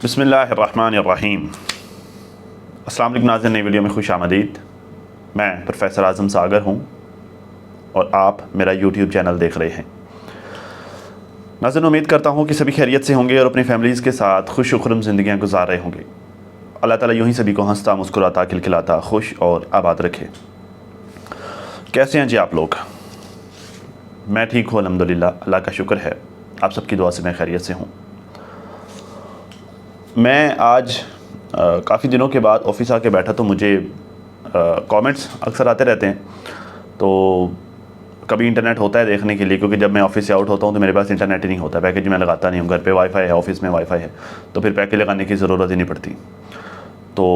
बिस्मिल्लाहिर्रहमानिर्रहीम। अस्सलाम वालेकुम नाज़रीन, नई वीडियो में खुश आमदीद। मैं प्रोफेसर आज़म सागर हूँ और आप मेरा यूट्यूब चैनल देख रहे हैं। नाज़रीन, उम्मीद करता हूँ कि सभी खैरियत से होंगे और अपनी फैमिलीज़ के साथ खुश खुरम ज़िंदगियाँ गुजार रहे होंगे। अल्लाह ताला यूँ ही सभी को हंसता मुस्कुराता खिलखिलाता खुश और आबाद रखे। कैसे हैं जी आप लोग? मैं ठीक हूँ अल्हम्दुलिल्लाह, अल्लाह का शुक्र है। आप सबकी दुआ से मैं खैरियत से हूँ। मैं आज काफ़ी दिनों के बाद ऑफिस आके बैठा तो मुझे कमेंट्स अक्सर आते रहते हैं। तो कभी इंटरनेट होता है देखने के लिए, क्योंकि जब मैं ऑफिस से आउट होता हूँ तो मेरे पास इंटरनेट ही नहीं होता। पैकेज मैं लगाता नहीं हूँ। घर पे वाईफाई है, ऑफिस में वाईफाई है, तो फिर पैकेज लगाने की ज़रूरत ही नहीं पड़ती। तो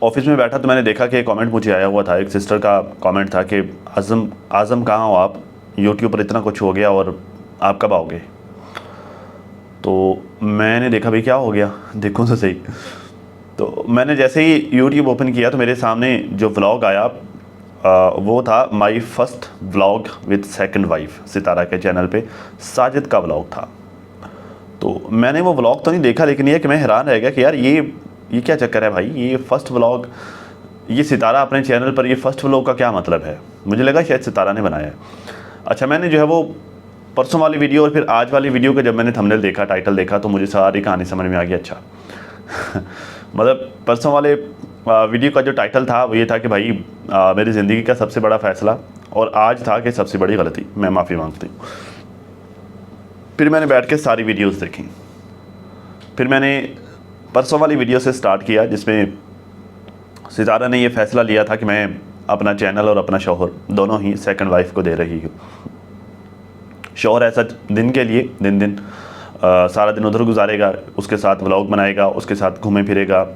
ऑफिस में बैठा तो मैंने देखा कि एक कमेंट मुझे आया हुआ था। एक सिस्टर का कमेंट था कि आज़म कहाँ हो आप? यूट्यूब पर इतना कुछ हो गया और आप कब आओगे? तो मैंने देखा भाई क्या हो गया, देखो तो सही। तो मैंने जैसे ही यूट्यूब ओपन किया तो मेरे सामने जो व्लॉग आया वो था my first vlog with second wife. Sitara के चैनल पे साजिद का व्लॉग था। तो मैंने वो व्लॉग तो नहीं देखा, लेकिन ये कि मैं हैरान रह गया कि यार ये क्या चक्कर है भाई। ये फ़र्स्ट व्लॉग, ये सितारा अपने चैनल पर ये फ़र्स्ट व्लॉग का क्या मतलब है? मुझे लगा शायद सितारा ने बनाया है। अच्छा, मैंने जो है वो परसों वाली वीडियो और फिर आज वाली वीडियो का जब मैंने थंबनेल देखा, टाइटल देखा, तो मुझे सारी कहानी समझ में आ गई। अच्छा मतलब परसों वाले वीडियो का जो टाइटल था वो ये था कि भाई मेरी ज़िंदगी का सबसे बड़ा फ़ैसला, और आज था कि सबसे बड़ी गलती, मैं माफ़ी मांगती हूँ। फिर मैंने बैठ के सारी वीडियोस देखी। फिर मैंने परसों वाली वीडियो से स्टार्ट किया जिसमें सितारा ने ये फ़ैसला लिया था कि मैं अपना चैनल और अपना शौहर दोनों ही सेकंड वाइफ को दे रही हूँ। शौहर ऐसा दिन के लिए दिन सारा दिन उधर गुजारेगा, उसके साथ व्लॉग बनाएगा, उसके साथ घूमे फिरेगा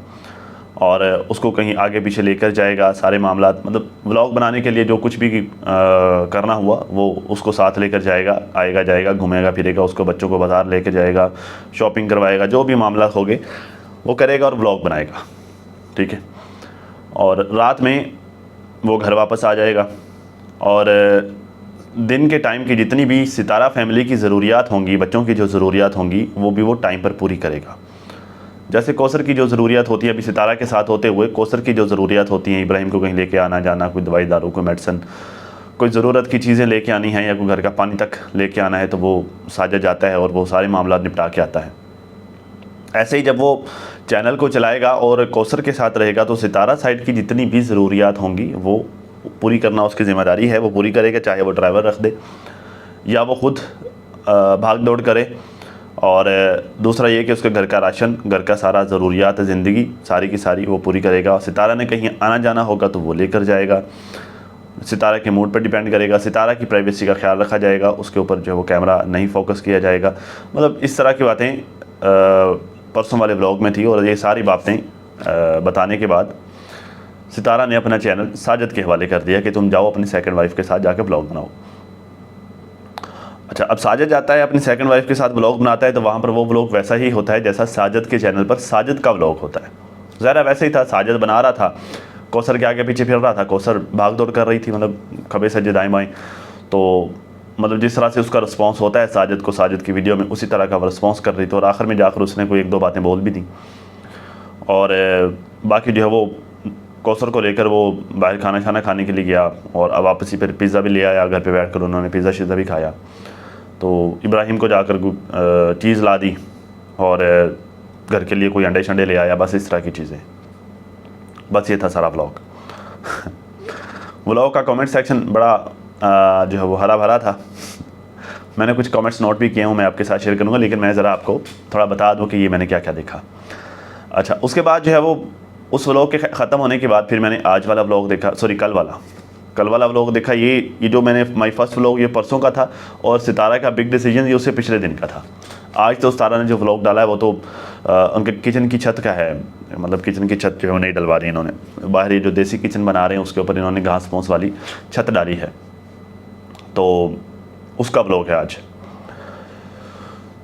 और उसको कहीं आगे पीछे लेकर जाएगा। सारे मामला मतलब व्लॉग बनाने के लिए जो कुछ भी करना हुआ वो उसको साथ लेकर जाएगा, आएगा जाएगा, घूमेगा फिरेगा, उसको बच्चों को बाज़ार लेकर जाएगा, शॉपिंग करवाएगा, जो भी मामला होंगे वो करेगा और व्लॉग बनाएगा। ठीक है। और रात में वो घर वापस आ जाएगा और दिन के टाइम की जितनी भी सितारा फैमिली की ज़रूरियात होंगी, बच्चों की जो ज़रूरियात होंगी, वो भी वो टाइम पर पूरी करेगा। जैसे कौसर की जो ज़रूरियात होती है, अभी सितारा के साथ होते हुए कौसर की जो ज़रूरियात होती हैं, इब्राहिम को कहीं लेके आना जाना, कोई दवाई दारू, कोई मेडिसिन, कोई ज़रूरत की चीज़ें लेके आनी है या कोई घर का पानी तक लेके आना है, तो वो साजिद जाता है और वो सारे मामला निपटा के आता है। ऐसे ही जब वो चैनल को चलाएगा और कौसर के साथ रहेगा तो सितारा साइड की जितनी भी ज़रूरियात होंगी वो पूरी करना उसकी ज़िम्मेदारी है, वो पूरी करेगा। चाहे वो ड्राइवर रख दे या वो ख़ुद भाग दौड़ करे। और दूसरा ये कि उसके घर का राशन, घर का सारा ज़रूरियात ज़िंदगी सारी की सारी वो पूरी करेगा। सितारा ने कहीं आना जाना होगा तो वो लेकर जाएगा। सितारा के मूड पर डिपेंड करेगा। सितारा की प्राइवेसी का ख्याल रखा जाएगा, उसके ऊपर जो है वो कैमरा नहीं फोकस किया जाएगा। मतलब इस तरह की बातें परसों वाले व्लॉग में थी। और ये सारी बातें बताने के बाद सितारा ने अपना चैनल साजिद के हवाले कर दिया कि तुम जाओ अपनी सेकंड वाइफ के साथ जाके व्लॉग बनाओ। अच्छा, अब साजिद जाता है अपनी सेकंड वाइफ के साथ व्लॉग बनाता है तो वहाँ पर वो व्लॉग वैसा ही होता है जैसा साजिद के चैनल पर साजिद का व्लॉग होता है। ज़रा वैसे ही था। साजिद बना रहा था, कौसर के आगे पीछे फिर रहा था, कौसर भाग दौड़ कर रही थी, मतलब खबे सज्जे दाएँ बाएँ। तो मतलब जिस तरह से उसका रिस्पॉन्स होता है साजिद को साजिद की वीडियो में, उसी तरह का वो रिस्पॉन्स कर रही थी। और आखिर में जाकर उसने कोई एक दो बातें बोल भी दी। और बाकी जो है वो कौसर को लेकर वो बाहर खाना खाने के लिए गया और अब वापसी फिर पिज़्ज़ा भी ले आया। घर पे बैठकर उन्होंने पिज़्ज़ा शिज़्ज़ा भी खाया। तो इब्राहिम को जाकर चीज़ ला दी और घर के लिए कोई अंडे शंडे ले आया। बस इस तरह की चीज़ें। बस ये था सारा व्लॉग। व्लॉग का कमेंट सेक्शन बड़ा जो है वो हरा भरा था। मैंने कुछ कमेंट्स नोट भी किए हूँ, मैं आपके साथ शेयर करूँगा, लेकिन मैं ज़रा आपको थोड़ा बता दूँ कि ये मैंने क्या क्या देखा। अच्छा, उसके बाद जो है वो उस व्लॉग के ख़त्म होने के बाद फिर मैंने आज वाला व्लॉग देखा, सॉरी कल वाला व्लॉग देखा। ये जो मैंने माय फर्स्ट व्लॉग ये परसों का था और सितारा का बिग डिसीजन ये उससे पिछले दिन का था। आज तो सितारा ने जो व्लॉग डाला है वो तो उनके किचन की छत का है। मतलब किचन की छत जो है नहीं डलवा रही इन्होंने, बाहर ये जो देसी किचन बना रहे हैं उसके ऊपर इन्होंने घास फूस वाली छत डाली है, तो उसका व्लॉग है आज।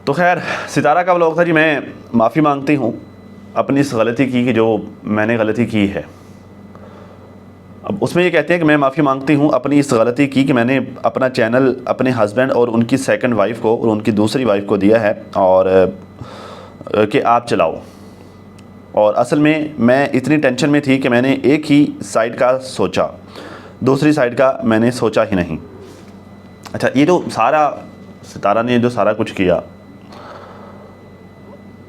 तो खैर सितारा का व्लॉग था जी। मैं माफ़ी मांगती हूँ अपनी इस गलती की कि जो मैंने गलती की है। अब उसमें ये कहते हैं कि मैं माफ़ी मांगती हूँ अपनी इस गलती की कि मैंने अपना चैनल अपने हस्बैंड और उनकी सेकंड वाइफ को और उनकी दूसरी वाइफ को दिया है। और कि आप चलाओ। और असल में मैं इतनी टेंशन में थी कि मैंने एक ही साइड का सोचा, दूसरी साइड का मैंने सोचा ही नहीं। अच्छा, ये जो सारा सितारा ने जो सारा कुछ किया,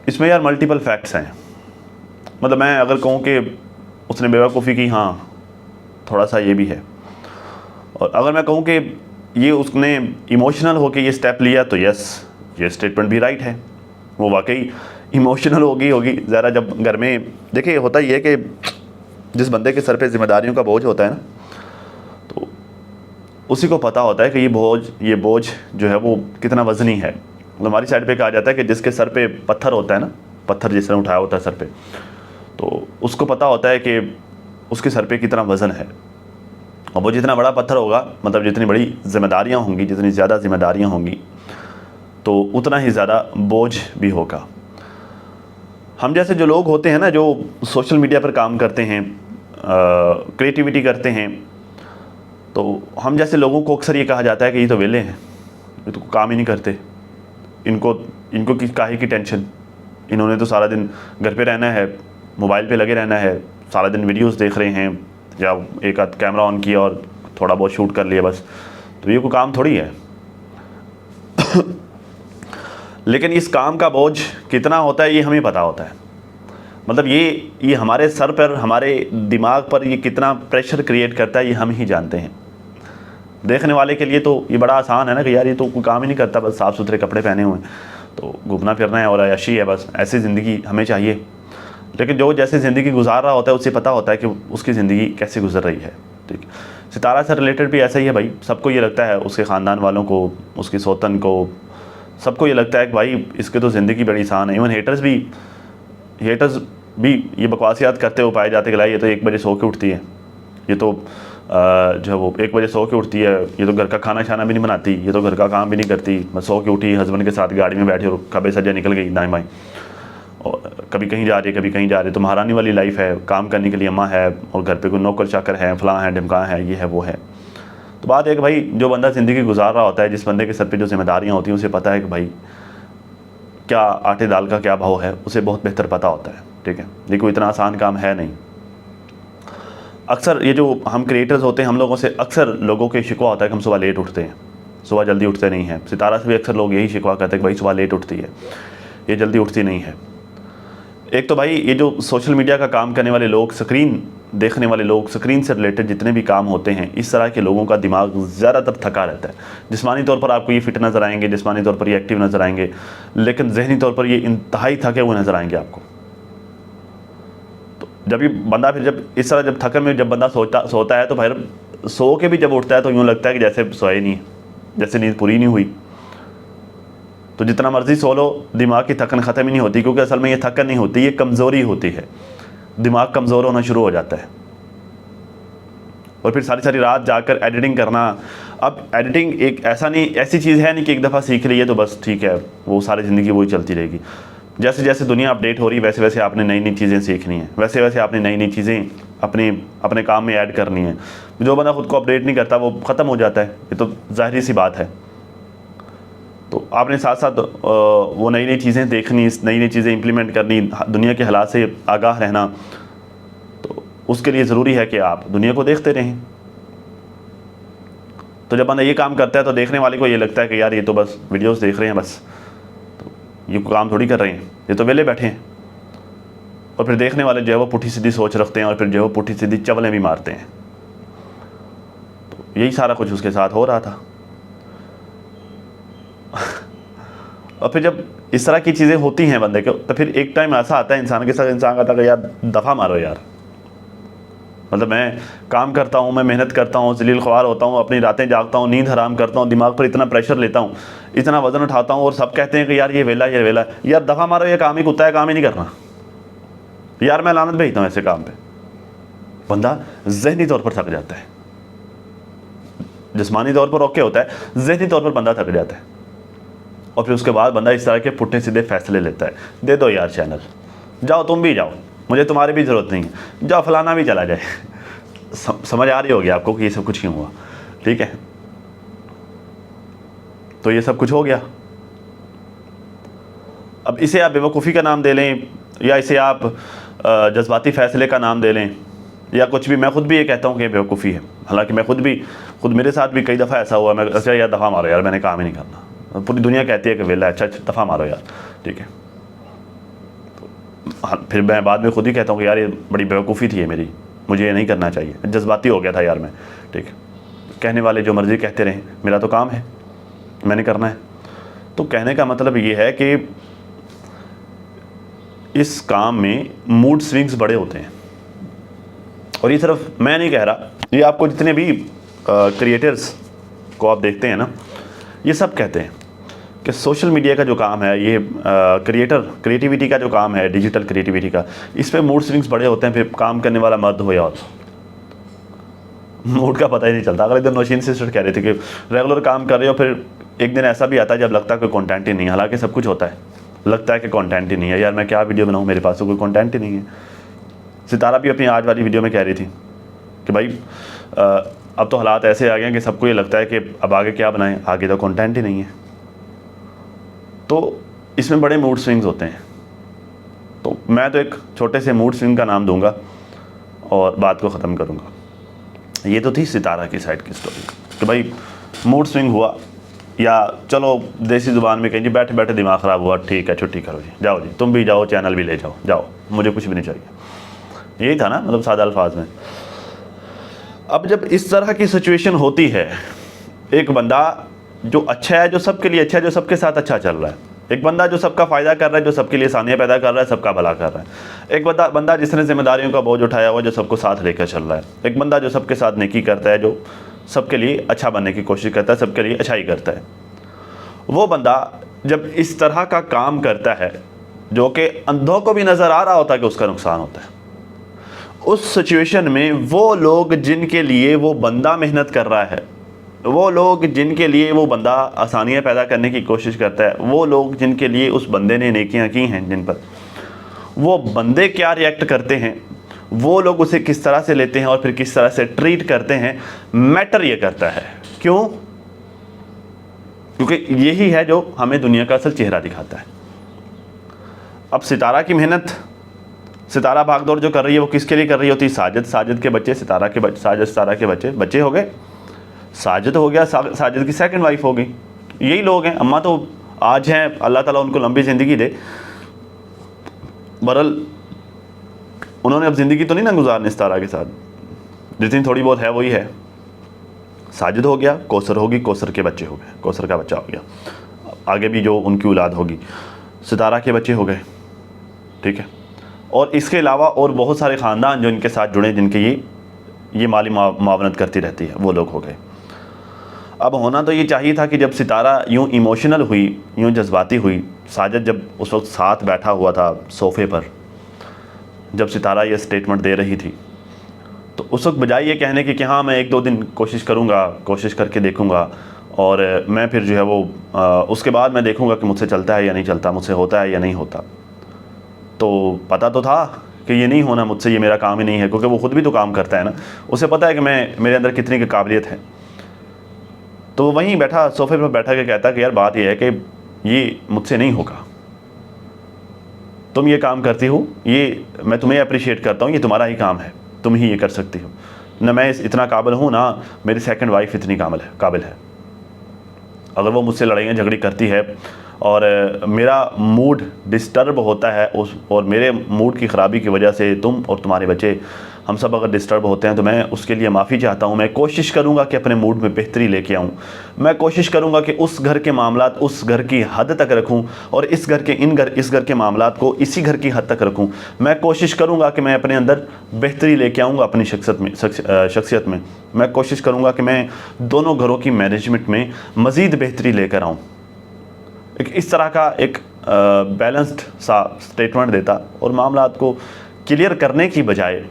इसमें यार मल्टीपल फैक्ट्स हैं। मतलब मैं अगर कहूँ कि उसने बेवकूफ़ी की, हाँ थोड़ा सा ये भी है। और अगर मैं कहूँ कि ये उसने इमोशनल होकर ये स्टेप लिया, तो यस, ये स्टेटमेंट भी राइट है। वो वाकई इमोशनल होगी ज़रा। जब घर में देखिए होता ही है कि जिस बंदे के सर पे जिम्मेदारियों का बोझ होता है ना, तो उसी को पता होता है कि ये बोझ जो है वो कितना वज़नी है। मतलब हमारी साइड पे कहा जाता है कि जिसके सर पे पत्थर होता है ना, पत्थर जिसने उठाया होता है सर पे, तो उसको पता होता है कि उसके सर पे कितना वज़न है। और वो जितना बड़ा पत्थर होगा, मतलब जितनी बड़ी जिम्मेदारियाँ होंगी, जितनी ज़्यादा जिम्मेदारियाँ होंगी, तो उतना ही ज़्यादा बोझ भी होगा। हम जैसे जो लोग होते हैं ना, जो सोशल मीडिया पर काम करते हैं, क्रिएटिविटी करते हैं, तो हम जैसे लोगों को अक्सर ये कहा जाता है कि ये तो वेले हैं, ये तो काम ही नहीं करते, इनको काहे की टेंशन, इन्होंने तो सारा दिन घर पे रहना है, मोबाइल पे लगे रहना है, सारा दिन वीडियोस देख रहे हैं, या एक आध कैमरा ऑन किया और थोड़ा बहुत शूट कर लिया बस, तो ये कोई काम थोड़ी है। लेकिन इस काम का बोझ कितना होता है ये हमें पता होता है। मतलब ये हमारे सर पर, हमारे दिमाग पर ये कितना प्रेशर क्रिएट करता है, ये हम ही जानते हैं। देखने वाले के लिए तो ये बड़ा आसान है ना कि यार ये तो कोई काम ही नहीं करता, बस साफ़ सुथरे कपड़े पहने हुए हैं, तो घूमना फिरना है और अय्याशी है, बस ऐसी ज़िंदगी हमें चाहिए। लेकिन जो जैसे ज़िंदगी गुजार रहा होता है, उससे पता होता है कि उसकी ज़िंदगी कैसे गुजर रही है। ठीक, सितारा से रिलेटेड भी ऐसा ही है भाई। सबको ये लगता है, उसके ख़ानदान वालों को, उसकी सौतन को, सबको ये लगता है कि भाई इसके तो ज़िंदगी बड़ी आसान है। इवन हेटर्स भी ये बकवासियात करते हुए पाए जाते कि भाई ये तो 1 बजे सो के उठती है, ये तो जो है वो 1 बजे सो के उठती है, ये तो घर का खाना शाना भी नहीं बनाती, ये तो घर का काम भी नहीं करती, बस सो के उठी, हस्बैंड के साथ गाड़ी में बैठी और खबे सज्जा निकल गई दाएँ बाएँ, और कभी कहीं जा रही है, कभी कहीं जा रही है। तो महारानी वाली लाइफ है, काम करने के लिए अम्मा है, और घर पे कोई नौकर चाकर है, फलां है, ढिमका है, ये है वो है। तो बात है कि भाई जो बंदा ज़िंदगी गुजार रहा होता है, जिस बंदे के सर पे जो जिम्मेदारियाँ होती हैं, उसे पता है कि भाई क्या आटे दाल का क्या भाव है, उसे बहुत बेहतर पता होता है। ठीक है, ये कोई इतना आसान काम है नहीं। अक्सर ये जो हम क्रिएटर्स होते हैं, हम लोगों से अक्सर लोगों के शिकवा होता है कि हम सुबह लेट उठते हैं, सुबह जल्दी उठते नहीं हैं। सितारा से भी अक्सर लोग यही शिकवा करते हैं कि भाई सुबह लेट उठती है, ये जल्दी उठती नहीं है। एक तो भाई ये जो सोशल मीडिया का काम करने वाले लोग, स्क्रीन देखने वाले लोग, स्क्रीन से रिलेटेड जितने भी काम होते हैं, इस तरह के लोगों का दिमाग ज़्यादातर थका रहता है। जिस्मानी तौर पर आपको ये फिट नज़र आएंगे, जिस्मानी तौर पर ये एक्टिव नज़र आएंगे, लेकिन जहनी तौर पर ये इंतहाई थके हुए नज़र आएंगे आपको। तो जब ये बंदा फिर जब इस तरह जब थकन में जब बंदा सोता है, तो फिर सो के भी जब उठता है तो यूँ लगता है कि जैसे सोए नहीं, जैसे नींद पूरी नहीं हुई। तो जितना मर्जी सो लो, दिमाग की थकन ख़त्म ही नहीं होती, क्योंकि असल में ये थकन नहीं होती, ये कमज़ोरी होती है। दिमाग कमज़ोर होना शुरू हो जाता है, और फिर सारी सारी रात जाकर एडिटिंग करना। अब एडिटिंग एक ऐसी चीज़ है नहीं कि एक दफ़ा सीख ली है तो बस ठीक है, वो सारी ज़िंदगी वही चलती रहेगी। जैसे जैसे दुनिया अपडेट हो रही है, वैसे वैसे आपने नई नई चीज़ें सीखनी है, वैसे वैसे आपने नई नई चीज़ें अपने काम में ऐड करनी है। जो बंदा खुद को अपडेट नहीं करता वो ख़त्म हो जाता है, ये तो ज़ाहिर सी बात है। तो आपने साथ साथ वो नई नई चीज़ें देखनी, नई नई चीज़ें इंप्लीमेंट करनी, दुनिया के हालात से आगाह रहना, तो उसके लिए ज़रूरी है कि आप दुनिया को देखते रहें। तो जब बंदा ये काम करता है तो देखने वाले को ये लगता है कि यार ये तो बस वीडियोस देख रहे हैं, बस तो ये काम थोड़ी कर रहे हैं, ये तो वेले बैठे हैं। और फिर देखने वाले जो है वो पुठी सीधी सोच रखते हैं, और फिर जो है वो पुठी सीधी चवलें भी मारते हैं। तो यही सारा कुछ उसके साथ हो रहा था। और फिर जब इस तरह की चीज़ें होती हैं बंदे को, तो फिर एक टाइम ऐसा आता है इंसान के साथ, इंसान कहता है कि यार दफ़ा मारो यार। मतलब मैं काम करता हूँ, मैं मेहनत करता हूँ, जलील ख्वार होता हूँ, अपनी रातें जागता हूँ, नींद हराम करता हूँ, दिमाग पर इतना प्रेशर लेता हूँ, इतना वज़न उठाता हूँ, और सब कहते हैं कि यार ये वेला यार दफ़ा मारो, ये काम ही कुत्ता है, काम ही नहीं करना यार। मैं लानत भेजता हूँ ऐसे काम पे। बंदा ज़हनी तौर पर थक जाता है, जिस्मानी तौर पर ओके होता है, ज़हनी तौर पर बंदा थक जाता है। और फिर उसके बाद बंदा इस तरह के पुट्ठे सीधे फैसले लेता है, दे दो यार चैनल, जाओ तुम भी जाओ, मुझे तुम्हारी भी ज़रूरत नहीं है, जाओ फलाना भी चला जाए। समझ आ रही होगी आपको कि ये सब कुछ क्यों हुआ। ठीक है, तो ये सब कुछ हो गया। अब इसे आप बेवकूफ़ी का नाम दे लें या इसे आप जज्बाती फ़ैसले का नाम दे लें या कुछ भी, मैं खुद भी ये कहता हूँ कि बेवकूफ़ी है। हालांकि मैं खुद मेरे साथ भी कई दफ़ा ऐसा हुआ, मैं अच्छा यार दफ़ा मारो यार, मैंने काम ही नहीं करना, पूरी दुनिया कहती है कि वेला अच्छा दफ़ा मारो यार, ठीक है। हाँ, फिर मैं बाद में खुद ही कहता हूँ कि यार ये बड़ी बेवकूफ़ी थी ये मेरी, मुझे ये नहीं करना चाहिए, जज्बाती हो गया था यार मैं, ठीक है। कहने वाले जो मर्ज़ी कहते रहें, मेरा तो काम है, मैंने करना है। तो कहने का मतलब ये है कि इस काम में मूड स्विंग्स बड़े होते हैं। और ये सिर्फ मैं नहीं कह रहा, ये आपको जितने भी क्रिएटर्स को आप देखते हैं ना, ये सब कहते हैं कि सोशल मीडिया का जो काम है, ये क्रिएटिविटी का जो काम है, डिजिटल क्रिएटिविटी का, इस पे मूड स्विंग्स बड़े होते हैं। फिर काम करने वाला मर्द हो या औरत, मूड का पता ही नहीं चलता। अगले दिन नौशीन सिस्टर कह रहे थे कि रेगुलर काम कर रहे हो, फिर एक दिन ऐसा भी आता है जब लगता है कोई कंटेंट ही नहीं है। हालांकि सब कुछ होता है, लगता है कि कंटेंट ही नहीं है, यार मैं क्या वीडियो बनाऊँ, मेरे पास तो कोई कंटेंट ही नहीं है। सितारा भी अपनी आज वाली वीडियो में कह रही थी कि भाई अब तो हालात ऐसे आ गए हैं कि सबको ये लगता है कि अब आगे क्या बनाएं, आगे तो कंटेंट ही नहीं है। तो इसमें बड़े मूड स्विंग्स होते हैं। तो मैं तो एक छोटे से मूड स्विंग का नाम दूंगा और बात को ख़त्म करूंगा। ये तो थी सितारा की साइड की स्टोरी कि भाई मूड स्विंग हुआ, या चलो देसी ज़ुबान में कहीं जी बैठे बैठे दिमाग ख़राब हुआ, ठीक है छुट्टी करो जी, जाओ जी, तुम भी जाओ, चैनल भी ले जाओ, जाओ, मुझे कुछ भी नहीं चाहिए। यही था ना, मतलब सादा अल्फाज में। अब जब इस तरह की सिचुएशन होती है, एक बंदा जो अच्छा है, जो सबके लिए अच्छा है, जो सबके साथ अच्छा चल रहा है, एक बंदा जो सबका फ़ायदा कर रहा है, जो सबके लिए आसानियाँ पैदा कर रहा है, सबका भला कर रहा है, एक बंदा जिसने जिम्मेदारियों का बोझ उठाया हुआ, जो सबको साथ लेकर चल रहा है, एक बंदा जो सबके साथ नेकी करता है, जो सबके लिए अच्छा बनने की कोशिश करता है, सबके लिए अच्छाई करता है। वो बंदा जब इस तरह का काम करता है जो कि अंधों को भी नज़र आ रहा होता है कि उसका नुकसान होता है, उस सिचुएशन में वो लोग जिनके लिए वो बंदा मेहनत कर रहा है, वो लोग जिनके लिए वो बंदा आसानियाँ पैदा करने की कोशिश करता है, वो लोग जिनके लिए उस बंदे ने नेकियां की हैं, जिन पर वो बंदे क्या रिएक्ट करते हैं, वो लोग उसे किस तरह से लेते हैं और फिर किस तरह से ट्रीट करते हैं, मैटर ये करता है। क्यों? क्योंकि यही है जो हमें दुनिया का असल चेहरा दिखाता है। अब सितारा की मेहनत, सितारा भागदौड़ जो कर रही है, वो किसके लिए कर रही होती? साजिद के बच्चे, सितारा के बच्चे हो गए, साजिद हो गया, साजिद की सेकंड वाइफ हो गई, यही लोग हैं। अम्मा तो आज हैं, अल्लाह ताला उनको लंबी ज़िंदगी दे। बहरहाल उन्होंने अब ज़िंदगी तो नहीं ना गुजारनी सितारा के साथ, जितनी थोड़ी बहुत है वही है। साजिद हो गया, कौसर होगी, कौसर के बच्चे हो गए, कौसर का बच्चा हो गया, आगे भी जो उनकी औलाद होगी, सितारा के बच्चे हो गए, ठीक है। और इसके अलावा और बहुत सारे ख़ानदान जो इनके साथ जुड़े, जिनके ये माली मावनत करती रहती है, वो लोग हो गए। अब होना तो ये चाहिए था कि जब सितारा यूँ इमोशनल हुई, यूँ जज्बाती हुई, साजिद जब उस वक्त साथ बैठा हुआ था सोफ़े पर, जब सितारा ये स्टेटमेंट दे रही थी, तो उस वक्त बजाय ये कहने की कि हाँ मैं 1-2 दिन कोशिश करूँगा, कोशिश करके देखूँगा और मैं फिर जो है वो उसके बाद मैं देखूँगा कि मुझसे चलता है या नहीं चलता, मुझसे होता है या नहीं होता। तो पता तो था कि ये नहीं होना मुझसे, ये मेरा काम ही नहीं है, क्योंकि वो ख़ुद भी तो काम करता है ना, उसे पता है कि मेरे अंदर कितनी की काबिलियत है। तो वहीं बैठा, सोफे पर बैठा के कहता कि यार बात ये है कि ये मुझसे नहीं होगा, तुम ये काम करती हो, ये मैं तुम्हें अप्रिशिएट करता हूँ, ये तुम्हारा ही काम है, तुम ही ये कर सकती हो, ना मैं इतना काबिल हूँ, ना मेरी सेकंड वाइफ इतनी काबिल है। अगर वो मुझसे लड़ाइयाँ झगड़ी करती है और मेरा मूड डिस्टर्ब होता है और मेरे मूड की ख़राबी की वजह से तुम और तुम्हारे बच्चे, हम सब अगर डिस्टर्ब होते हैं, तो मैं उसके लिए माफ़ी चाहता हूँ। मैं कोशिश करूँगा कि अपने मूड में बेहतरी लेके आऊँ, मैं कोशिश करूँगा कि उस घर के मामलात उस घर की हद तक रखूँ और इस घर के मामलात को इसी घर की हद तक रखूँ। मैं कोशिश करूँगा कि मैं अपने अंदर बेहतरी लेके आऊँगा, अपनी शख्सियत में मैं कोशिश करूँगा कि मैं दोनों घरों की मैनेजमेंट में मज़ीद बेहतरी लेकर आऊँ। इस तरह का एक बैलेंस्ड सा स्टेटमेंट देता और मामलात को क्लियर करने की बजाय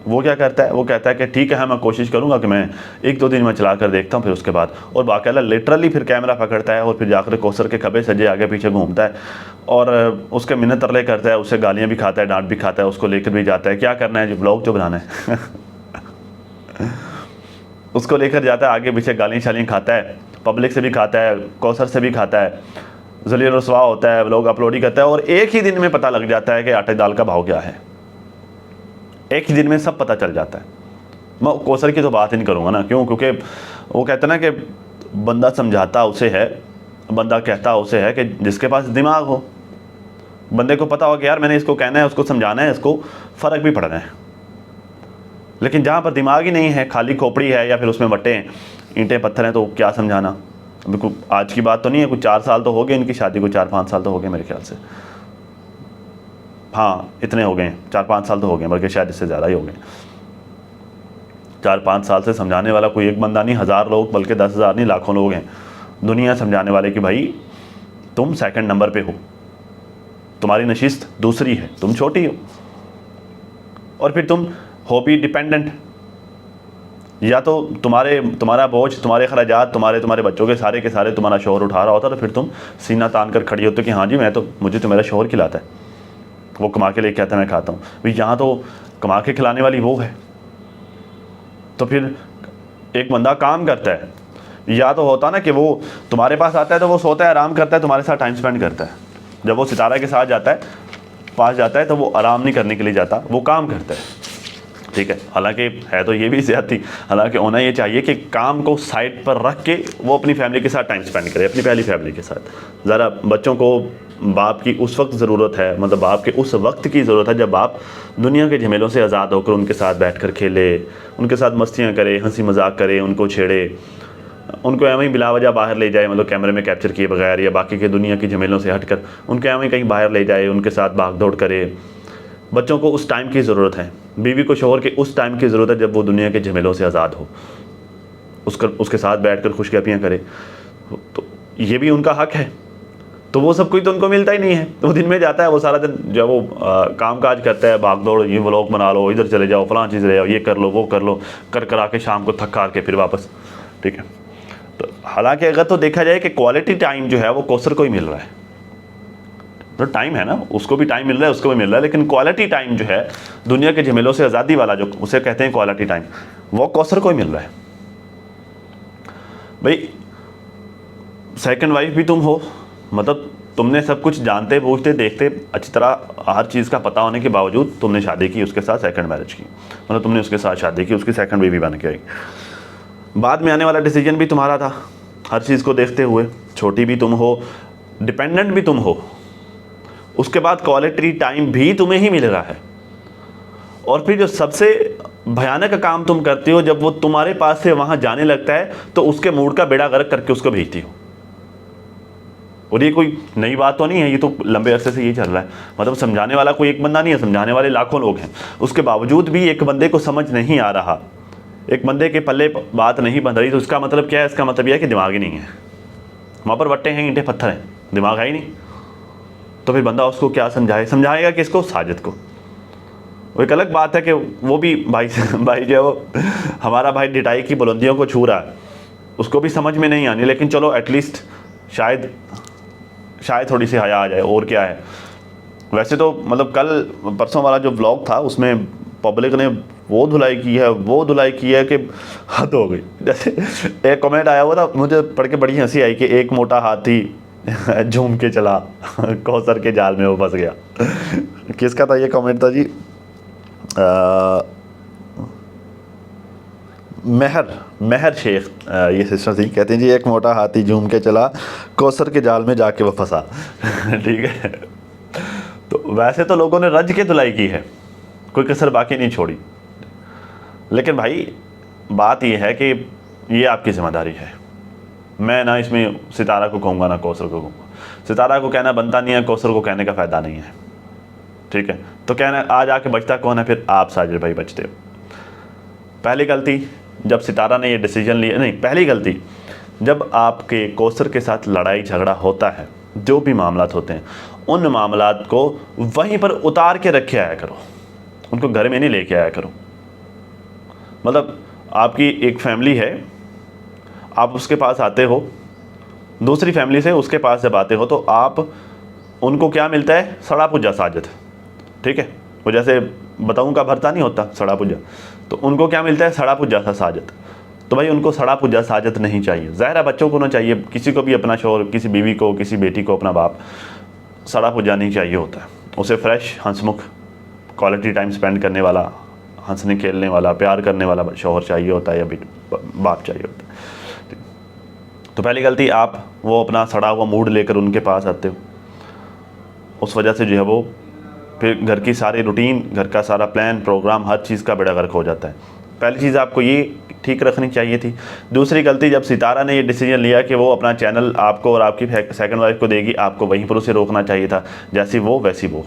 वो क्या करता है, वो कहता है कि ठीक है, मैं कोशिश करूंगा कि मैं 1-2 दिन में चला कर देखता हूं, फिर उसके बाद, और बाकायदा लिटरली फिर कैमरा पकड़ता है और फिर जाकर कौसर के खबे सजे आगे पीछे घूमता है और उसके मिन्नत तरले करता है, उससे गालियाँ भी खाता है, डांट भी खाता है, उसको लेकर भी जाता है। क्या करना है जी, ब्लॉग जो बनाना है उसको लेकर जाता है, आगे पीछे गालियाँ शालियाँ खाता है, पब्लिक से भी खाता है, कौसर से भी खाता है, ज़लील रुसवा होता है, लोग अपलोड ही करता है और एक ही दिन में पता लग जाता है कि आटे दाल का भाव क्या है। एक ही दिन में सब पता चल जाता है। मैं कौसर की तो बात ही नहीं करूँगा ना, क्यों? क्योंकि वो कहते हैं ना कि बंदा समझाता उसे है, बंदा कहता उसे है कि जिसके पास दिमाग हो। बंदे को पता हो कि यार मैंने इसको कहना है, उसको समझाना है, इसको फ़र्क भी पड़ना है। लेकिन जहाँ पर दिमाग ही नहीं है, खाली खोपड़ी है या फिर उसमें वट्टे हैं, ईंटें पत्थर हैं, तो क्या समझाना। बिल्कुल आज की बात तो नहीं है, कुछ 4 साल तो हो गए इनकी शादी को, 4-5 साल तो हो गए मेरे ख्याल से। हाँ इतने हो गए, 4-5 साल तो हो गए, बल्कि शायद इससे ज़्यादा ही हो गए। 4-5 साल से समझाने वाला कोई एक बंदा नहीं, 1000 लोग, बल्कि 10,000 नहीं, लाखों लोग हैं दुनिया समझाने वाले कि भाई तुम सेकंड नंबर पे हो, तुम्हारी नशिस्त दूसरी है, तुम छोटी हो, और फिर तुम हो भी डिपेंडेंट। या तो तुम्हारा बोझ, तुम्हारे खर्चात, तुम्हारे बच्चों के सारे तुम्हारा शोहर उठा रहा होता, तो फिर तुम सीना तान कर खड़ी होते कि हाँ जी मुझे तो मेरा शोहर खिलाता है, वो कमा के लेके आता है, मैं खाता हूँ। भाई यहाँ तो कमा के खिलाने वाली वो है। तो फिर एक बंदा काम करता है, या तो होता ना कि वो तुम्हारे पास आता है तो वो सोता है, आराम करता है, तुम्हारे साथ टाइम स्पेंड करता है। जब वो सितारा के साथ पास जाता है तो वो आराम नहीं करने के लिए जाता, वो काम करता है। ठीक है, हालांकि है तो ये भी ज़्यादती, हालांकि होना ये चाहिए कि काम को साइड पर रख के वो अपनी फैमिली के साथ टाइम स्पेंड करे, अपनी पहली फैमिली के साथ। ज़रा बच्चों को बाप की उस वक्त ज़रूरत है, मतलब बाप के उस वक्त की ज़रूरत है जब बाप दुनिया के झमेलों से आज़ाद होकर उनके साथ बैठकर खेले, उनके साथ मस्तियाँ करे, हंसी मजाक करे, उनको छेड़े, उनको एवं ही बिला वजह बाहर ले जाए, मतलब कैमरे में कैप्चर किए बगैर या बाकी के दुनिया की झमेलों से हटकर उनको एवं ही कहीं बाहर ले जाए, उनके साथ भाग दौड़ करे। बच्चों को उस टाइम की ज़रूरत है, बीवी को शोहर के उस टाइम की ज़रूरत है जब वो दुनिया के झमेलों से आज़ाद हो, उसके साथ बैठकर खुशगपियाँ करे। तो ये भी उनका हक है। तो वो सब कुछ तो उनको मिलता ही नहीं है। तो वो दिन में जाता है, वो सारा दिन जब वो काम काज करता है, भाग दौड़, ये व्लॉग बना लो, इधर चले जाओ, फलां चीज़ ले जाओ, ये कर लो, वो कर लो, कर आके शाम को थक हार के फिर वापस। ठीक है, तो हालांकि अगर तो देखा जाए कि क्वालिटी टाइम जो है वो कौसर को ही मिल रहा है। जो टाइम है ना, उसको भी टाइम मिल रहा है, उसको भी मिल रहा है, लेकिन क्वालिटी टाइम जो है दुनिया के झमेलों से आज़ादी वाला, जो उसे कहते हैं क्वालिटी टाइम, वो कौसर को ही मिल रहा है। भाई सेकंड वाइफ भी तुम हो, मतलब तुमने सब कुछ जानते बूझते देखते अच्छी तरह हर चीज़ का पता होने के बावजूद तुमने शादी की उसके साथ, सेकंड मैरिज की, मतलब तुमने उसके साथ शादी की, उसकी सेकंड बेबी बन के आई। बाद में आने वाला डिसीजन भी तुम्हारा था, हर चीज़ को देखते हुए। छोटी भी तुम हो, डिपेंडेंट भी तुम हो, उसके बाद क्वालिटी टाइम भी तुम्हें ही मिल रहा है। और फिर जो सबसे भयानक काम तुम करते हो, जब वो तुम्हारे पास से वहाँ जाने लगता है तो उसके मूड का बेड़ा गर्क करके उसको भेजती हो। और ये कोई नई बात तो नहीं है, ये तो लंबे अरसे से ये चल रहा है। मतलब समझाने वाला कोई एक बंदा नहीं है, समझाने वाले लाखों लोग हैं। उसके बावजूद भी एक बंदे को समझ नहीं आ रहा, एक बंदे के पल्ले बात नहीं बन रही, तो उसका मतलब क्या है? इसका मतलब यह है कि दिमाग ही नहीं है। वहाँ पर वट्टे हैं, ईंटें पत्थर हैं, दिमाग है ही नहीं। तो फिर बंदा उसको क्या समझाएगा किसको? साजिद को। वो एक अलग बात है कि वो भी भाई जो है वो हमारा भाई डिटाई की बुलंदियों को छू रहा है, उसको भी समझ में नहीं आनी, लेकिन चलो एटलीस्ट शायद थोड़ी सी हया आ जाए, और क्या है। वैसे तो मतलब कल परसों वाला जो व्लॉग था उसमें पब्लिक ने वो धुलाई की है कि हद हो गई। जैसे एक कमेंट आया हुआ था, मुझे पढ़ के बड़ी हंसी आई कि एक मोटा हाथी झूम के चला, कौसर के जाल में वो फंस गया। किसका था ये कमेंट? था जी महर शेख, ये सिस्टर थी, कहते हैं जी एक मोटा हाथी झूम के चला, कौसर के जाल में जाके वो फंसा। ठीक है, तो वैसे तो लोगों ने रज के धुलाई की है, कोई कसर बाकी नहीं छोड़ी। लेकिन भाई बात ये है कि ये आपकी जिम्मेदारी है। मैं ना इसमें सितारा को कहूँगा ना कौसर को कहूँगा। सितारा को कहना बनता नहीं है, कौसर को कहने का फ़ायदा नहीं है। ठीक है, तो कहना आज आके बचता कौन है? फिर आप साजिद भाई बचते हो। पहली गलती जब सितारा ने ये डिसीजन लिया, नहीं, पहली गलती जब आपके कौसर के साथ लड़ाई झगड़ा होता है, जो भी मामलात होते हैं, उन मामलात को वहीं पर उतार के रखे आया करो, उनको घर में नहीं लेके आया करो। मतलब आपकी एक फैमिली है, आप उसके पास आते हो, दूसरी फैमिली से उसके पास जब आते हो तो आप उनको क्या मिलता है? सड़ा पुज्जा साजिद। ठीक है, वो जैसे बताऊँ का भरता नहीं होता, सड़ा पुज्जा, तो उनको क्या मिलता है? सड़ा पुज्जा सा साजिद। तो भाई उनको सड़ा पुजा साजत नहीं चाहिए। ज़ाहिर है बच्चों को ना चाहिए, किसी को भी अपना शौहर, किसी बीवी को, किसी बेटी को अपना बाप सड़ा पुजा नहीं चाहिए होता है। उसे फ्रेश, हंसमुख, क्वालिटी टाइम स्पेंड करने वाला, हंसने खेलने वाला, प्यार करने वाला शौहर चाहिए होता है या बाप चाहिए होता है। तो पहली गलती, आप वो अपना सड़ा हुआ मूड लेकर उनके पास आते हो, उस वजह से जो है वो फिर घर की सारी रूटीन, घर का सारा प्लान प्रोग्राम, हर चीज़ का बेड़ा गर्क हो जाता है। पहली चीज़ आपको ये ठीक रखनी चाहिए थी। दूसरी गलती, जब सितारा ने ये डिसीजन लिया कि वो अपना चैनल आपको और आपकी सेकंड वाइफ को देगी, आपको वहीं पर उसे रोकना चाहिए था। जैसी वो वैसी वो,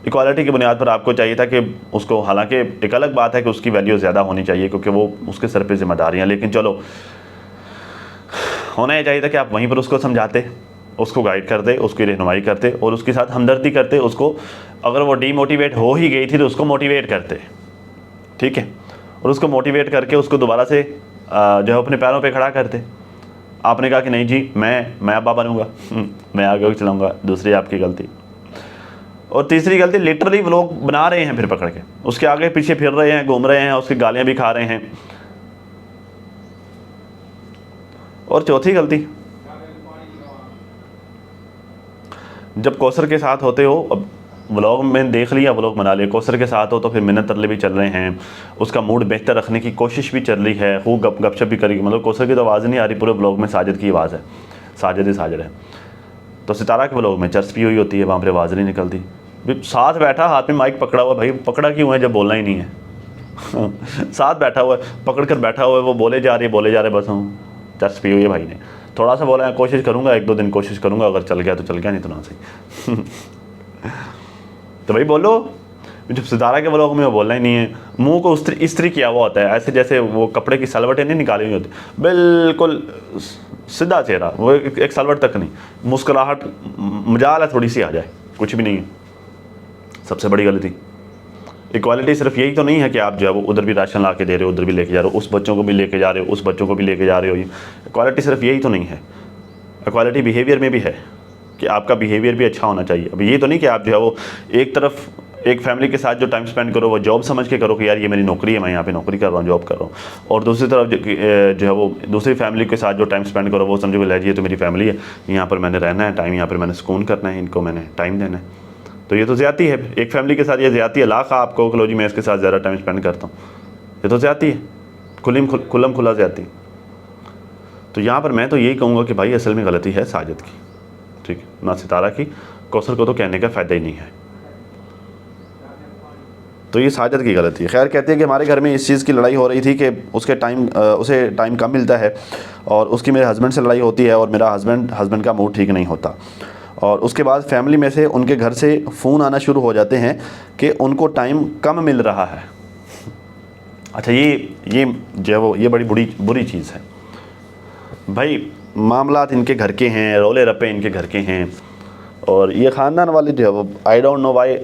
इक्वालिटी की बुनियाद पर आपको चाहिए था कि उसको, हालांकि एक अलग बात है कि उसकी वैल्यू ज़्यादा होनी चाहिए क्योंकि वो उसके सर पर जिम्मेदारियाँ, लेकिन चलो होना ये चाहिए था कि आप वहीं पर उसको समझाते, उसको गाइड करते, उसकी रहनुमाई करते और उसके साथ हमदर्दी करते। उसको अगर वो डीमोटिवेट हो ही गई थी तो उसको मोटिवेट करते, ठीक है, और उसको मोटिवेट करके उसको दोबारा से जो है अपने पैरों पे खड़ा करते। आपने कहा कि नहीं जी मैं अब्बा बनूंगा, मैं आगे चलाऊंगा, दूसरी आपकी गलती। और तीसरी गलती, लिटरली व्लॉग बना रहे हैं फिर पकड़ के, उसके आगे पीछे फिर रहे हैं, घूम रहे हैं, उसकी गालियाँ भी खा रहे हैं। और चौथी गलती, जब कौसर के साथ होते हो, अब व्लॉग में देख लिया, व्लॉग बना लिया, कौसर के साथ हो तो फिर मिन्नत तरले भी चल रहे हैं, उसका मूड बेहतर रखने की कोशिश भी चल रही है, खूब गपशप भी करेगी। मतलब कौसर की तो आवाज़ नहीं आ रही पूरे व्लॉग में, साजिद की आवाज़ है, साजिद ही साजिद है। तो सितारा के व्लॉग में चर्च पी हुई होती है, वहाँ पर आवाज़ नहीं निकलती। साथ बैठा, हाथ में माइक पकड़ा हुआ, भाई पकड़ा क्यों है जब बोलना ही नहीं है। साथ बैठा हुआ है, पकड़ कर बैठा हुआ है, वो बोले जा रहे बस हूँ, चर्च पी हुई है भाई ने। थोड़ा सा बोला है, कोशिश करूँगा, 1-2 दिन कोशिश करूँगा, अगर चल गया तो चल गया, नहीं तो ना सही। तो भाई बोलो, जब सितारा के व्लॉग में वो बोलना ही नहीं है, मुंह को इस्त्री किया हुआ होता है, ऐसे जैसे वो कपड़े की सलवटें नहीं निकाली हुई होती, बिल्कुल सीधा चेहरा, वो एक सलवट तक नहीं, मुस्कुराहट मजाल है थोड़ी सी आ जाए, कुछ भी नहीं है। सबसे बड़ी गलती, इक्वालिटी सिर्फ यही तो नहीं है कि आप जो है वो उधर भी राशन ला के दे रहे हो, उधर भी लेके जा रहे हो, उस बच्चों को भी लेके जा रहे हो, उस बच्चों को भी लेके जा रहे हो। इक्वालिटी सिर्फ यही तो नहीं है, इक्वालिटी बिहेवियर में भी है कि आपका बिहेवियर भी अच्छा होना चाहिए। अब ये तो नहीं कि आप जो है वो एक तरफ एक फैमिली के साथ जो टाइम स्पेंड करो वो जॉब समझ के करो कि यार ये मेरी नौकरी है, मैं यहाँ पे नौकरी कर रहा हूँ, जॉब कर रहा हूँ, और दूसरी तरफ जो है वो दूसरी फैमिली के साथ जो टाइम स्पेंड करो वो समझो कि ये तो मेरी फैमिली है, यहाँ पर मैंने रहना है, टाइम यहाँ पर मैंने सुकून करना है, इनको मैंने टाइम देना है। तो ये तो ज़्यादती है, एक फैमिली के साथ ये ज़्यादती है। लाख आपको लो जी मैं इसके साथ ज़्यादा टाइम स्पेंड करता हूँ, ये तो ज़्यादती है, खुल्लम खुला ज़्यादती। तो यहाँ पर मैं तो यही कहूँगा कि भाई असल में गलती है साजिद की, ठीक है, ना सितारा की। कौसर को तो कहने का फ़ायदा ही नहीं है, तो ये साजिद की गलती है। खैर, कहते हैं कि हमारे घर में इस चीज़ की लड़ाई हो रही थी कि उसे टाइम कम मिलता है और उसकी मेरे हस्बैंड से लड़ाई होती है और मेरा हस्बैंड का मूड ठीक नहीं होता, और उसके बाद फैमिली में से उनके घर से फ़ोन आना शुरू हो जाते हैं कि उनको टाइम कम मिल रहा है। अच्छा, ये जो है वो ये बड़ी बुरी चीज़ है भाई। मामलात इनके घर के हैं, रोले रप्पे इनके घर के हैं, और ये ख़ानदान वाले जो है वो आई डोंट नो वाई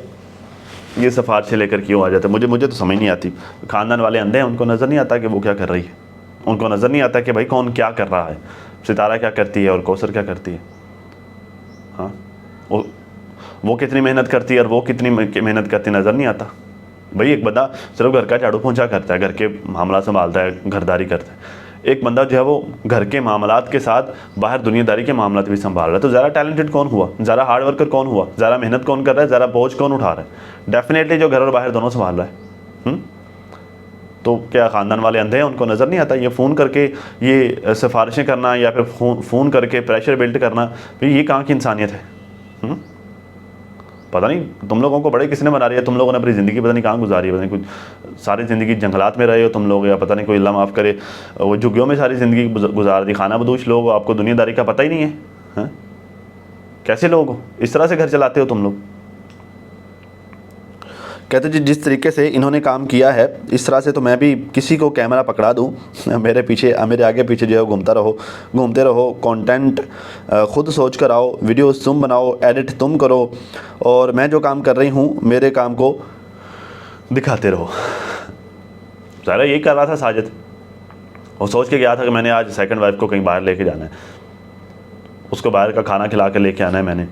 ये सिफारिशें लेकर क्यों आ जाते हैं, मुझे तो समझ नहीं आती। ख़ानदान वाले अंधे हैं, उनको नज़र नहीं आता कि वो क्या कर रही है, उनको नज़र नहीं आता कि भाई कौन क्या कर रहा है, सितारा क्या करती है और कौसर क्या करती है। हाँ, वो कितनी मेहनत करती है और वो कितनी मेहनत करती नज़र नहीं आता। भाई एक बंदा सिर्फ घर का झाड़ू पोंछा करता है, घर के मामला संभालता है, घरदारी करता है। एक बंदा जो है वो घर के मामलात के साथ बाहर दुनियादारी के मामलात भी संभाल रहा है। तो ज़्यादा टैलेंटेड कौन हुआ, ज़्यादा हार्ड वर्कर कौन हुआ, ज़्यादा मेहनत कौन कर रहा है, ज़्यादा बोझ कौन उठा रहा है? डेफिनेटली जो घर और बाहर दोनों संभाल रहा है। तो क्या ख़ानदान वाले अंधे हैं, उनको नज़र नहीं आता? ये फ़ोन करके ये सिफारिशें करना या फिर फ़ोन करके प्रेशर बिल्ड करना, भाई ये कहाँ की इंसानियत है? पता नहीं तुम लोगों को बड़े किसने बना रही है, तुम लोगों ने अपनी ज़िंदगी पता नहीं कहाँ गुजारी है, पता नहीं कुछ सारी ज़िंदगी जंगलात में रहे हो तुम लोग, या पता नहीं कोई अल्लाह माफ़ करे वो झुग्गियों में सारी ज़िंदगी गुजार दी। खाना बदोश लोग, आपको दुनियादारी का पता ही नहीं है, हाँ? कैसे लोग हो, इस तरह से घर चलाते हो तुम लोग? कहते जी जिस तरीके से इन्होंने काम किया है इस तरह से तो मैं भी किसी को कैमरा पकड़ा दूं, मेरे आगे पीछे जो है घूमते रहो, कंटेंट ख़ुद सोच कर आओ, वीडियोस तुम बनाओ, एडिट तुम करो, और मैं जो काम कर रही हूं मेरे काम को दिखाते रहो। ज़रा यही कर रहा था साजिद, और सोच के गया था कि मैंने आज सेकंड वाइफ को कहीं बाहर लेके जाना है, उसको बाहर का खाना खिला कर लेके आना है, मैंने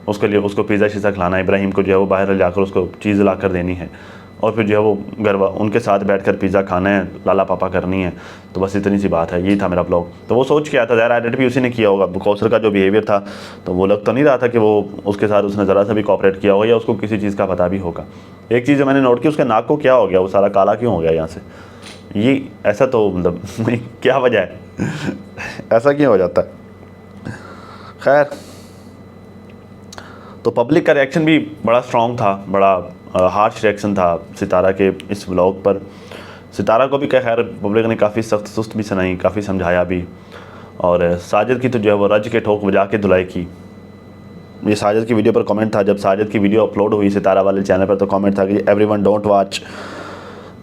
उसके लिए उसको पिज़्ज़ा शीज़ा खिलाना है, इब्राहिम को जो है वो बाहर जाकर उसको चीज़ ला कर देनी है, और फिर जो है वो उनके साथ बैठकर पिज़्ज़ा खाना है, लाला पापा करनी है। तो बस इतनी सी बात है, यही था मेरा ब्लॉग। तो वो सोच के आया था, ज़ाहिर एडिट भी उसी ने किया होगा। कौसर का जो बिहेवियर था तो वो लग तो नहीं रहा था कि वो उसके साथ उसने ज़रा सा भी कॉपरेट किया होगा या उसको किसी चीज़ का पता भी होगा। एक चीज़ मैंने नोट की, उसके नाक को क्या हो गया, वो सारा काला क्यों हो गया यहाँ से, ये ऐसा तो मतलब क्या वजह है ऐसा क्यों हो जाता है। खैर, तो पब्लिक का रिएक्शन भी बड़ा स्ट्रॉन्ग था, बड़ा हार्श रिएक्शन था सितारा के इस व्लॉग पर। सितारा को भी खैर पब्लिक ने काफ़ी सख्त सुस्त भी सुनाई, काफ़ी समझाया भी। और साजिद की तो जो है वो रज के ठोक बजा के धुलाई की। ये साजिद की वीडियो पर कमेंट था, जब साजिद की वीडियो अपलोड हुई सितारा वाले चैनल पर, तो कमेंट था कि everyone don't watch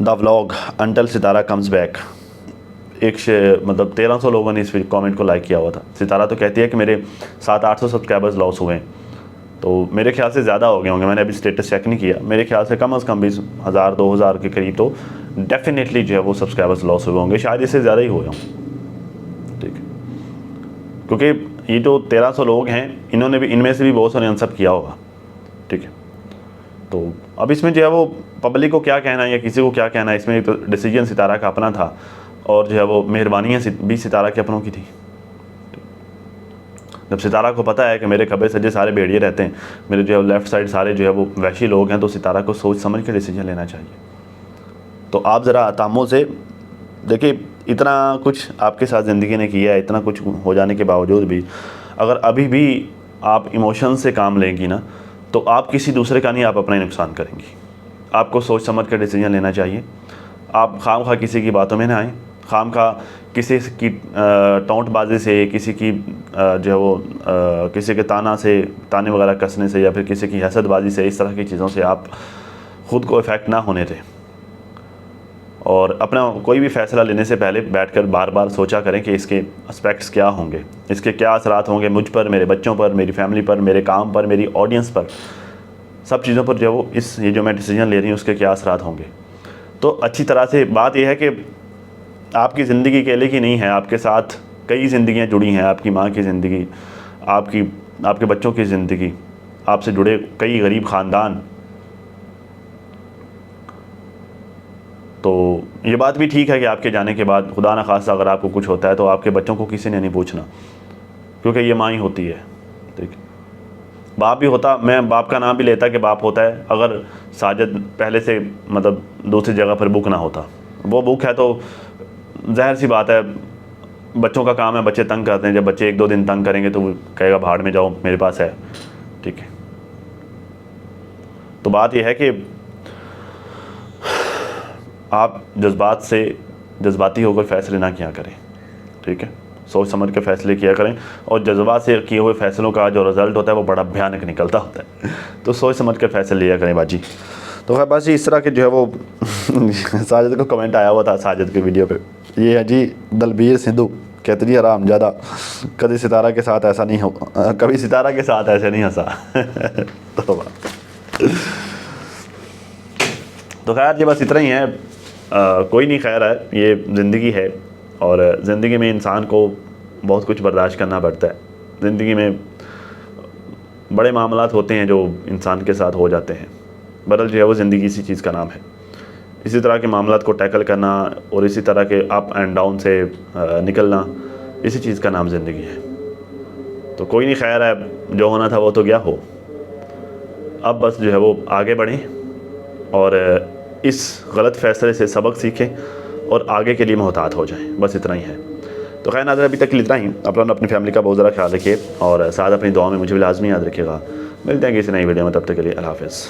the vlog until Sitara comes back. मतलब 1300 लोगों ने इस कमेंट को लाइक किया हुआ था। सितारा तो कहती है कि मेरे 700-800 सब्सक्राइबर्स लॉस हुए हैं, तो मेरे ख्याल से ज़्यादा हो गए होंगे, मैंने अभी स्टेटस चेक नहीं किया। मेरे ख्याल से कम से कम 20,000 के करीब तो डेफिनेटली जो है वो सब्सक्राइबर्स लॉस हुए होंगे, शायद इससे ज़्यादा ही हुए हों। ठीक है, क्योंकि ये जो 1300 लोग हैं, इन्होंने भी, इनमें से भी बहुत सारे अनसब किया होगा। ठीक है, तो अब इसमें जो है वो पब्लिक को क्या कहना है या किसी को क्या कहना है, इसमें तो डिसीजन सितारा का अपना था और जो है वो मेहरबानियाँ भी सितारा के अपनों की थी। जब सितारा को पता है कि मेरे खब्बे सज्जे सारे भेड़िए रहते हैं, मेरे जो है लेफ़्ट साइड सारे जो है वो वैशी लोग हैं, तो सितारा को सोच समझ के डिसीजन लेना चाहिए। तो आप ज़रा तामुल से देखिए, इतना कुछ आपके साथ ज़िंदगी ने किया है, इतना कुछ हो जाने के बावजूद भी अगर अभी भी आप इमोशन से काम लेंगी ना, तो आप किसी दूसरे का नहीं, आप अपना ही नुकसान करेंगी। आपको सोच समझ कर डिसीजन लेना चाहिए। आप खामखा किसी की बातों में ना आएँ, खामखा किसी की टोंटबाजी से, किसी की जो है वो किसी के ताने वगैरह कसने से या फिर किसी की हसदबाजी से, इस तरह की चीज़ों से आप ख़ुद को इफ़ेक्ट ना होने दें। और अपना कोई भी फ़ैसला लेने से पहले बैठकर बार बार सोचा करें कि इसके एस्पेक्ट्स क्या होंगे, इसके क्या असरात होंगे मुझ पर, मेरे बच्चों पर, मेरी फैमिली पर, मेरे काम पर, मेरी ऑडियंस पर, सब चीज़ों पर जो है वो ये जो मैं डिसीजन ले रही हूँ उसके क्या असरात होंगे। तो अच्छी तरह से बात यह है कि आपकी ज़िंदगी अकेले की नहीं है, आपके साथ कई ज़िंदगियाँ जुड़ी हैं। आपकी माँ की ज़िंदगी, आपके बच्चों की ज़िंदगी, आपसे जुड़े कई गरीब ख़ानदान। तो ये बात भी ठीक है कि आपके जाने के बाद खुदा न खास्ता अगर आपको कुछ होता है तो आपके बच्चों को किसी ने नहीं पूछना, क्योंकि ये माँ ही होती है। ठीक, बाप भी होता, मैं बाप का नाम भी लेता कि बाप होता है, अगर साजिद पहले से मतलब दूसरी जगह पर बुक ना होता। वो बुक है तो ज़ाहिर सी बात है, बच्चों का काम है, बच्चे तंग करते हैं, जब बच्चे 1-2 दिन तंग करेंगे तो वो कहेगा भाड़ में जाओ, मेरे पास है। ठीक है, तो बात यह है कि आप जज्बाती होकर फ़ैसले ना किया करें। ठीक है, सोच समझ के फ़ैसले किया करें, और जज्बात से किए हुए फ़ैसलों का जो रिज़ल्ट होता है वो बड़ा भयानक निकलता होता है। तो सोच समझ के फ़ैसले लिया करें बाजी। तो खैर बाजी, इस तरह के जो है वो साजिद को कमेंट आया हुआ था साजिद की वीडियो पे, ये है जी दलबीर सिद्धू, कहते जी हराम ज़्यादा, कभी सितारा के साथ ऐसा नहीं हो, कभी सितारा के साथ ऐसे नहीं हंसा। तो खैर ये बस इतना ही है, कोई नहीं, खैर है, ये ज़िंदगी है और ज़िंदगी में इंसान को बहुत कुछ बर्दाश्त करना पड़ता है। ज़िंदगी में बड़े मामलात होते हैं जो इंसान के साथ हो जाते हैं, बदल जो है वो ज़िंदगी इसी चीज़ का नाम है। इसी तरह के मामलात को टैकल करना और इसी तरह के अप एंड डाउन से निकलना, इसी चीज़ का नाम ज़िंदगी है। तो कोई नहीं, खैर है, जो होना था वो तो गया हो, अब बस जो है वो आगे बढ़ें और इस गलत फ़ैसले से सबक सीखें और आगे के लिए मोहतात हो जाएं, बस इतना ही है। तो खैर नाज़रीन, अभी तक इतना ही। अपनी फैमिली का बहुत ज़्यादा ख्याल रखिए और साथ अपनी दुआ में मुझे भी लाजमी याद रखिएगा। मिलते हैं किसी नई वीडियो में, तब तक के लिए अल्लाह हाफ़िज़।